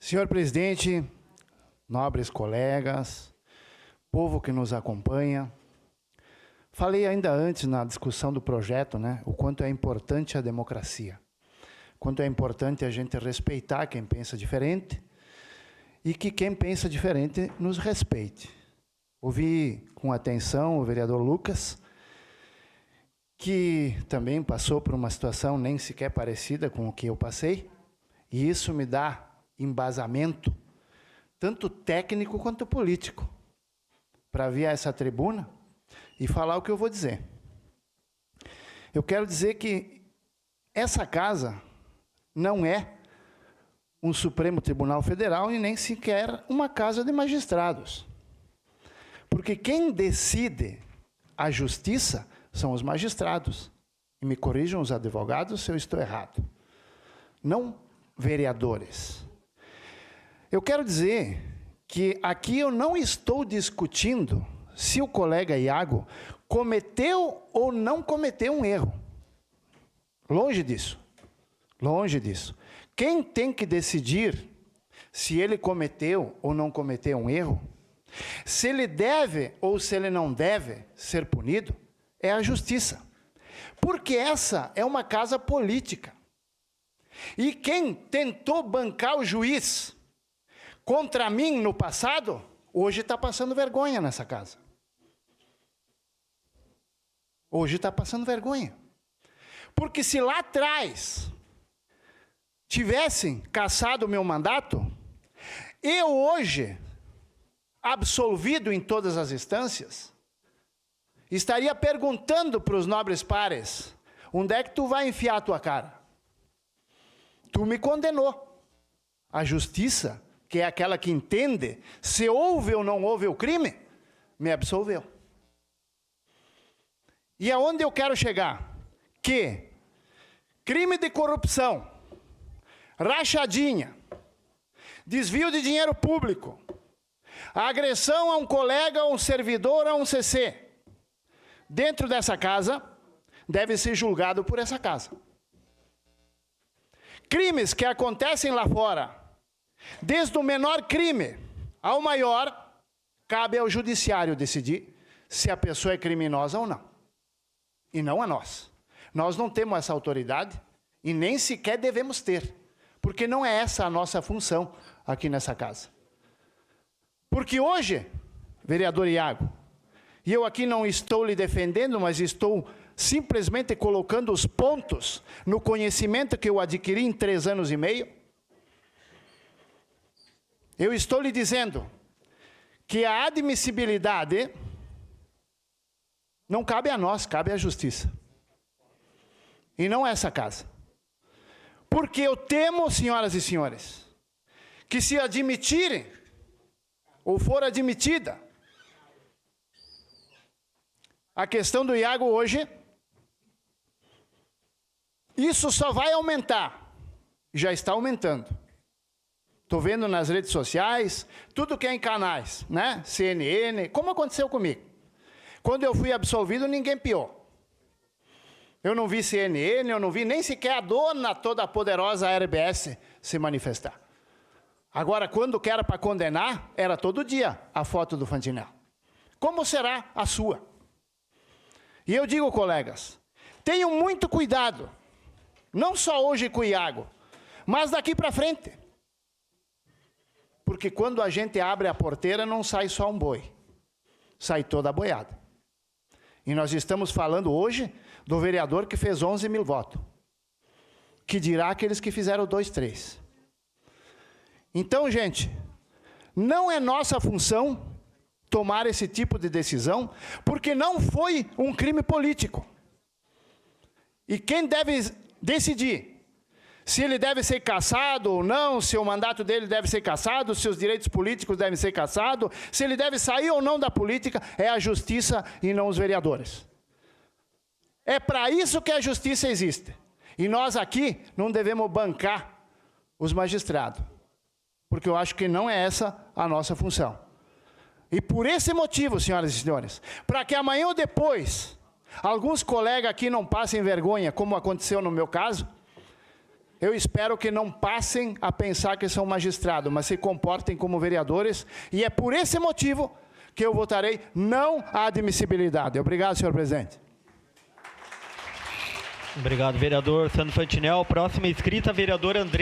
Senhor presidente, nobres colegas, povo que nos acompanha, falei ainda antes na discussão do projeto, o quanto é importante a democracia, quanto é importante a gente respeitar quem pensa diferente e que quem pensa diferente nos respeite. Ouvi com atenção o vereador Lucas, que também passou por uma situação nem sequer parecida com o que eu passei, e isso me dá embasamento, tanto técnico quanto político, para vir a essa tribuna e falar o que eu vou dizer. Eu quero dizer que essa casa não é um Supremo Tribunal Federal e nem sequer uma casa de magistrados. Porque quem decide a justiça são os magistrados. E me corrijam os advogados se eu estou errado. Não vereadores. Eu quero dizer que aqui eu não estou discutindo se o colega Iago cometeu ou não cometeu um erro. Longe disso. Longe disso. Quem tem que decidir se ele cometeu ou não cometeu um erro, se ele deve ou se ele não deve ser punido, é a justiça. Porque essa é uma casa política. E quem tentou bancar o juiz contra mim no passado, hoje está passando vergonha nessa casa. Hoje está passando vergonha. Porque se lá atrás tivessem cassado o meu mandato, eu hoje, absolvido em todas as instâncias, estaria perguntando para os nobres pares, onde é que tu vai enfiar a tua cara? Tu me condenou. A justiça, que é aquela que entende se houve ou não houve o crime, me absolveu. E aonde eu quero chegar? Que crime de corrupção, rachadinha, desvio de dinheiro público, agressão a um colega, a um servidor, a um CC, dentro dessa casa, deve ser julgado por essa casa. Crimes que acontecem lá fora, desde o menor crime ao maior, cabe ao judiciário decidir se a pessoa é criminosa ou não. E não a nós. Nós não temos essa autoridade e nem sequer devemos ter. Porque não é essa a nossa função aqui nessa casa. Porque hoje, vereador Iago, e eu aqui não estou lhe defendendo, mas estou simplesmente colocando os pontos no conhecimento que eu adquiri em 3 anos e meio, eu estou lhe dizendo que a admissibilidade não cabe a nós, cabe à justiça. E não a essa casa. Porque eu temo, senhoras e senhores, que se admitirem, ou for admitida, a questão do Iago hoje, isso só vai aumentar. Já está aumentando. Estou vendo nas redes sociais, tudo que é em canais, CNN, como aconteceu comigo. Quando eu fui absolvido, ninguém piou. Eu não vi CNN, eu não vi nem sequer a dona toda poderosa RBS se manifestar. Agora, quando que era para condenar, era todo dia a foto do Fantinel. Como será a sua? E eu digo, colegas, tenham muito cuidado, não só hoje com o Iago, mas daqui para frente. Porque quando a gente abre a porteira, não sai só um boi, sai toda a boiada. E nós estamos falando hoje do vereador que fez 11 mil votos, que dirá aqueles que fizeram 2, 3. Então, gente, não é nossa função tomar esse tipo de decisão, porque não foi um crime político. E quem deve decidir se ele deve ser cassado ou não, se o mandato dele deve ser cassado, se os direitos políticos devem ser cassados, se ele deve sair ou não da política, é a justiça e não os vereadores. É para isso que a justiça existe. E nós aqui não devemos bancar os magistrados, porque eu acho que não é essa a nossa função. E por esse motivo, senhoras e senhores, para que amanhã ou depois, alguns colegas aqui não passem vergonha, como aconteceu no meu caso, eu espero que não passem a pensar que são magistrados, mas se comportem como vereadores, e é por esse motivo que eu votarei não à admissibilidade. Obrigado, senhor presidente. Obrigado, vereador Sandro Fantinel. Próxima inscrita, vereador André.